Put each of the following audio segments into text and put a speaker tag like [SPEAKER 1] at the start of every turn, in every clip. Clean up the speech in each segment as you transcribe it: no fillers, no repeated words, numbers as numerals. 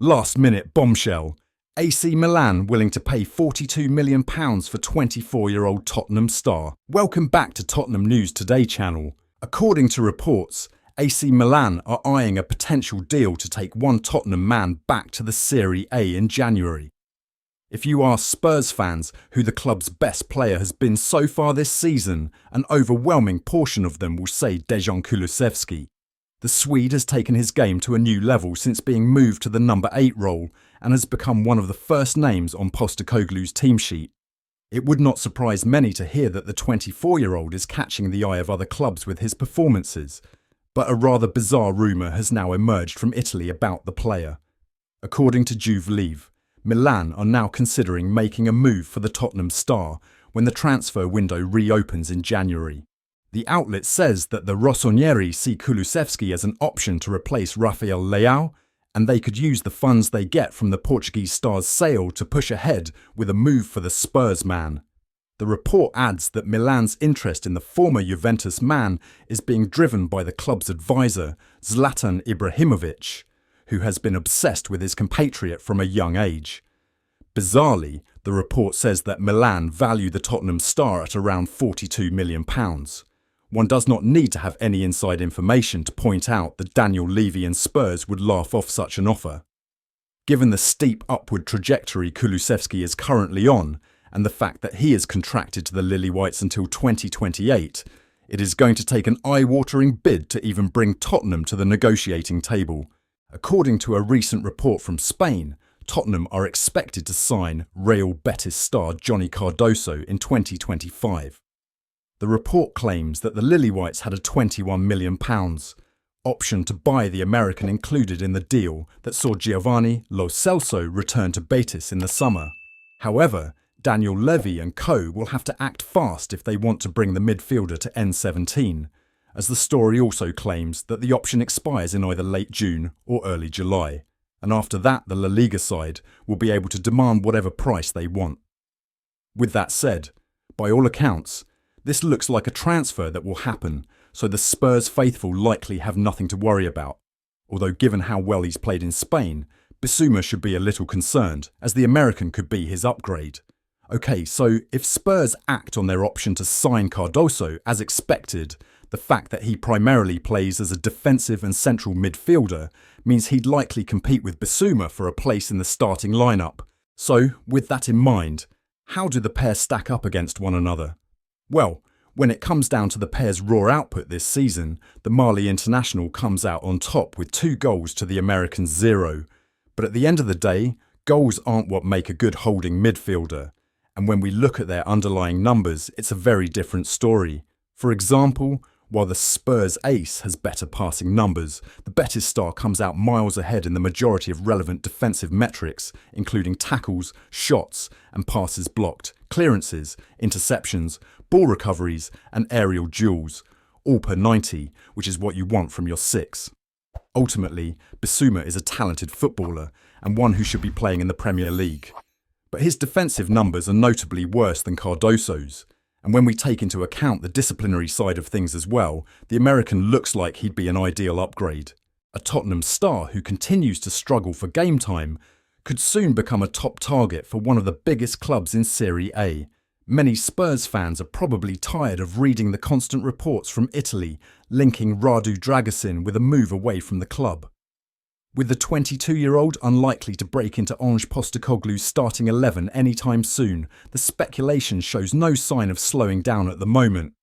[SPEAKER 1] Last-minute bombshell. AC Milan willing to pay £42 million for 24-year-old Tottenham star. Welcome back to Tottenham News Today channel. According to reports, AC Milan are eyeing a potential deal to take one Tottenham man back to the Serie A in January. If you ask Spurs fans who the club's best player has been so far this season, an overwhelming portion of them will say Dejan Kulusevski. The Swede has taken his game to a new level since being moved to the number 8 role and has become one of the first names on Postecoglou's team sheet. It would not surprise many to hear that the 24-year-old is catching the eye of other clubs with his performances, but a rather bizarre rumour has now emerged from Italy about the player. According to JuveLive, Milan are now considering making a move for the Tottenham star when the transfer window reopens in January. The outlet says that the Rossoneri see Kulusevski as an option to replace Rafael Leao, and they could use the funds they get from the Portuguese star's sale to push ahead with a move for the Spurs man. The report adds that Milan's interest in the former Juventus man is being driven by the club's advisor, Zlatan Ibrahimovic, who has been obsessed with his compatriot from a young age. Bizarrely, the report says that Milan value the Tottenham star at around £42 million. One does not need to have any inside information to point out that Daniel Levy and Spurs would laugh off such an offer. Given the steep upward trajectory Kulusevski is currently on, and the fact that he is contracted to the Lilywhites until 2028, it is going to take an eye-watering bid to even bring Tottenham to the negotiating table. According to a recent report from Spain, Tottenham are expected to sign Real Betis star Johnny Cardoso in 2025. The report claims that the Lilywhites had a £21 million option to buy the American included in the deal that saw Giovani Lo Celso return to Betis in the summer. However, Daniel Levy and Co will have to act fast if they want to bring the midfielder to N17, as the story also claims that the option expires in either late June or early July, and after that the La Liga side will be able to demand whatever price they want. With that said, by all accounts, this looks like a transfer that will happen, so the Spurs faithful likely have nothing to worry about, although given how well he's played in Spain, Bissouma should be a little concerned, as the American could be his upgrade. Okay, so if Spurs act on their option to sign Cardoso as expected, the fact that he primarily plays as a defensive and central midfielder means he'd likely compete with Bissouma for a place in the starting lineup. So, with that in mind, how do the pair stack up against one another? Well, when it comes down to the pair's raw output this season, the Mali international comes out on top with 2 goals to the American's 0. But at the end of the day, goals aren't what make a good holding midfielder. And when we look at their underlying numbers, it's a very different story. For example, while the Spurs ace has better passing numbers, the Betis star comes out miles ahead in the majority of relevant defensive metrics, including tackles, shots and passes blocked, clearances, interceptions, ball recoveries and aerial duels, all per 90, which is what you want from your 6. Ultimately, Bissouma is a talented footballer and one who should be playing in the Premier League. But his defensive numbers are notably worse than Cardoso's. And when we take into account the disciplinary side of things as well, the American looks like he'd be an ideal upgrade. A Tottenham star who continues to struggle for game time could soon become a top target for one of the biggest clubs in Serie A. Many Spurs fans are probably tired of reading the constant reports from Italy linking Radu Dragusin with a move away from the club. With the 22-year-old unlikely to break into Ange Postecoglou's starting 11 anytime soon, the speculation shows no sign of slowing down at the moment.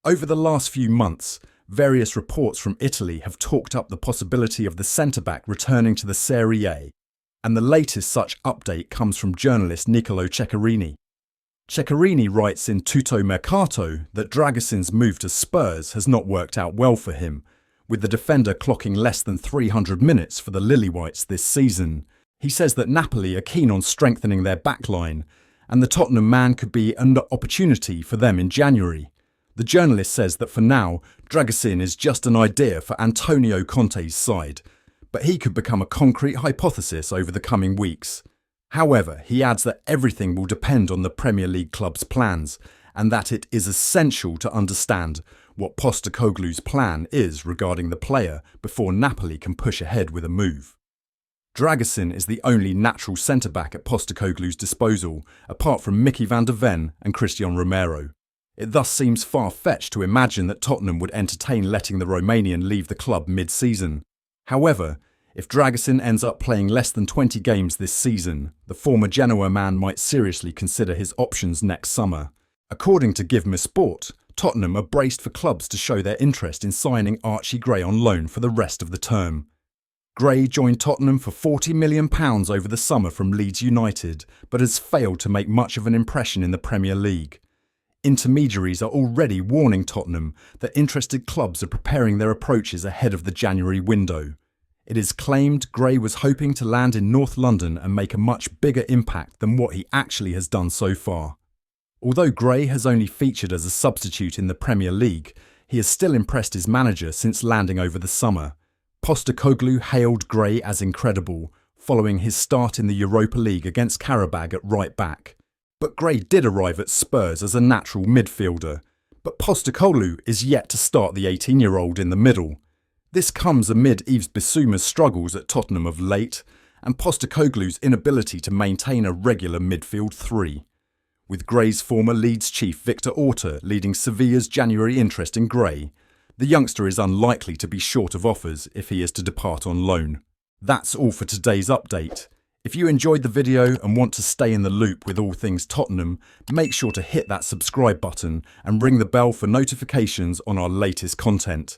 [SPEAKER 1] Over the last few months, various reports from Italy have talked up the possibility of the centre-back returning to the Serie A, and the latest such update comes from journalist Niccolò Ceccarini. Ceccarini writes in Tutto Mercato that Dragusin's move to Spurs has not worked out well for him, with the defender clocking less than 300 minutes for the Lilywhites this season. He says that Napoli are keen on strengthening their backline, and the Tottenham man could be an opportunity for them in January. The journalist says that for now, Dragusin is just an idea for Antonio Conte's side, but he could become a concrete hypothesis over the coming weeks. However, he adds that everything will depend on the Premier League club's plans, and that it is essential to understand what Postecoglou's plan is regarding the player before Napoli can push ahead with a move. Dragusin is the only natural centre-back at Postecoglou's disposal, apart from Mickey van der Ven and Christian Romero. It thus seems far-fetched to imagine that Tottenham would entertain letting the Romanian leave the club mid-season. However, if Dragusin ends up playing less than 20 games this season, the former Genoa man might seriously consider his options next summer. According to Give Me Sport, Tottenham are braced for clubs to show their interest in signing Archie Gray on loan for the rest of the term. Gray joined Tottenham for £40 million over the summer from Leeds United, but has failed to make much of an impression in the Premier League. Intermediaries are already warning Tottenham that interested clubs are preparing their approaches ahead of the January window. It is claimed Gray was hoping to land in North London and make a much bigger impact than what he actually has done so far. Although Gray has only featured as a substitute in the Premier League, he has still impressed his manager since landing over the summer. Postecoglou hailed Gray as incredible, following his start in the Europa League against Qarabag at right back. But Gray did arrive at Spurs as a natural midfielder, but Postecoglou is yet to start the 18-year-old in the middle. This comes amid Yves Bissouma's struggles at Tottenham of late, and Postecoglou's inability to maintain a regular midfield three. With Gray's former Leeds chief Victor Orta leading Sevilla's January interest in Gray, the youngster is unlikely to be short of offers if he is to depart on loan. That's all for today's update. If you enjoyed the video and want to stay in the loop with all things Tottenham, make sure to hit that subscribe button and ring the bell for notifications on our latest content.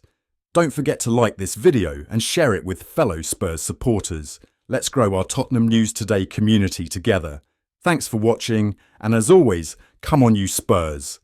[SPEAKER 1] Don't forget to like this video and share it with fellow Spurs supporters. Let's grow our Tottenham News Today community together. Thanks for watching, and as always, come on you Spurs!